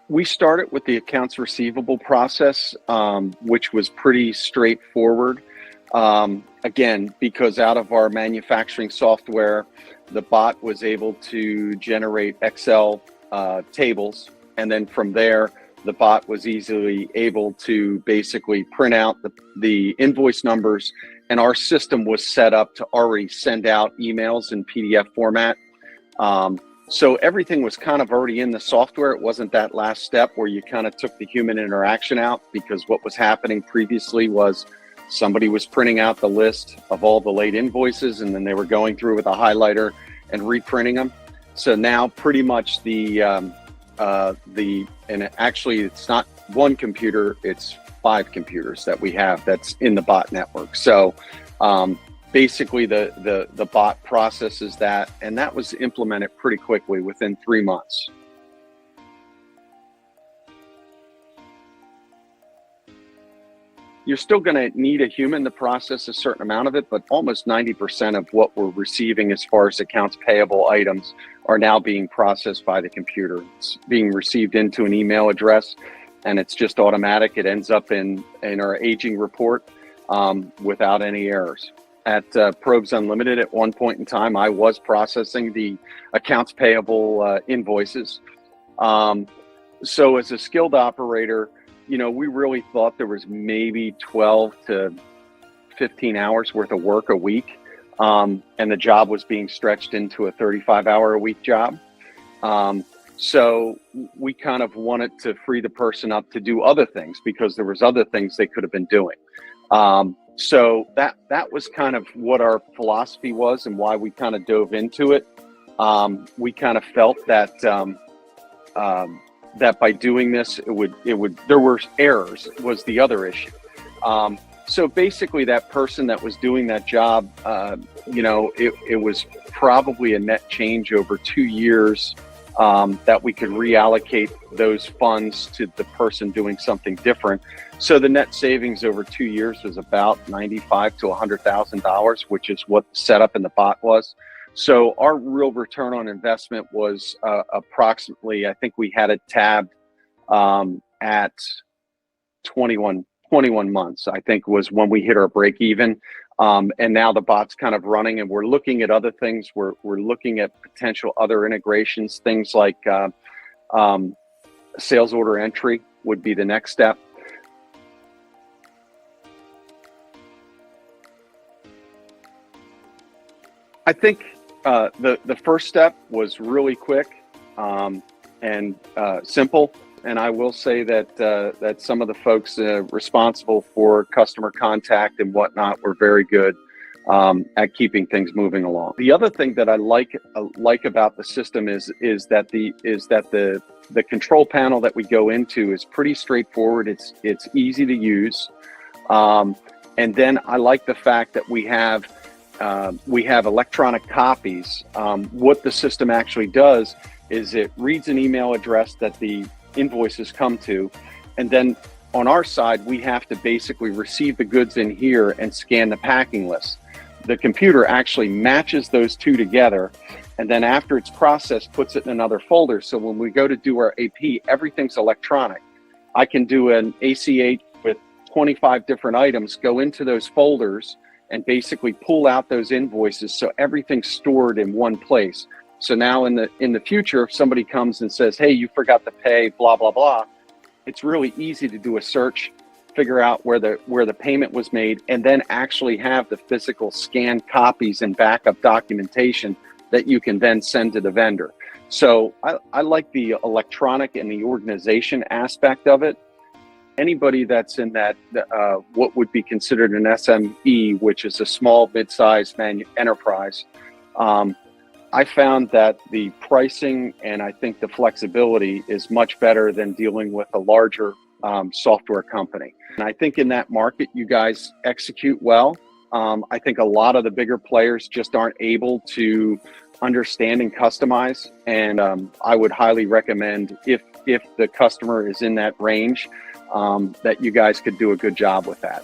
We started with the accounts receivable process, which was pretty straightforward. Again, because out of our manufacturing software, the bot was able to generate Excel tables. And then from there, the bot was easily able to basically print out the invoice numbers. And our system was set up to already send out emails in PDF format. So everything was kind of already in the software. It wasn't that last step where you kind of took the human interaction out, because what was happening previously was somebody was printing out the list of all the late invoices, and then they were going through with a highlighter and reprinting them. So now pretty much and actually it's not one computer, it's 5 computers that we have that's in the bot network. So basically the bot processes that, and that was implemented pretty quickly within 3 months. You're still going to need a human to process a certain amount of it, but almost 90% of what we're receiving as far as accounts payable items are now being processed by the computer. It's being received into an email address, and it's just automatic. It ends up in our aging report without any errors. At Probes Unlimited, at one point in time, I was processing the accounts payable invoices. So as a skilled operator, we really thought there was maybe 12 to 15 hours worth of work a week. And the job was being stretched into a 35-hour-a-week job. So we kind of wanted to free the person up to do other things, because there was other things they could have been doing. So that was kind of what our philosophy was and why we kind of dove into it. We kind of felt that that by doing this, there were errors was the other issue. So basically that person that was doing that job, it was probably a net change over 2 years that we could reallocate those funds to the person doing something different. So the net savings over 2 years was about $95,000 to $100,000, which is what the setup in the bot was. So our real return on investment was approximately, I think we had it tabbed at 21 months, I think was when we hit our break even. And now the bot's kind of running, and we're looking at other things. We're looking at potential other integrations, things like sales order entry would be the next step. I think the first step was really quick and simple. And I will say that some of the folks responsible for customer contact and whatnot were very good at keeping things moving along. The other thing that I like about the system is that the control panel that we go into is pretty straightforward. It's easy to use, and then I like the fact that we have electronic copies. What the system actually does is it reads an email address that the invoices come to, and then on our side we have to basically receive the goods in here and scan the packing list. The computer actually matches those two together, and then after it's processed puts it in another folder. So when we go to do our AP, everything's electronic. I can do an ACH with 25 different items, go into those folders and basically pull out those invoices, so everything's stored in one place. So now in the future, if somebody comes and says, hey, you forgot to pay blah, blah, blah, it's really easy to do a search, figure out where the payment was made, and then actually have the physical scanned copies and backup documentation that you can then send to the vendor. So I like the electronic and the organization aspect of it. Anybody that's in that, what would be considered an SME, which is a small, mid-sized enterprise, I found that the pricing and I think the flexibility is much better than dealing with a larger software company. And I think in that market, you guys execute well. I think a lot of the bigger players just aren't able to understand and customize. And I would highly recommend, if the customer is in that range, that you guys could do a good job with that.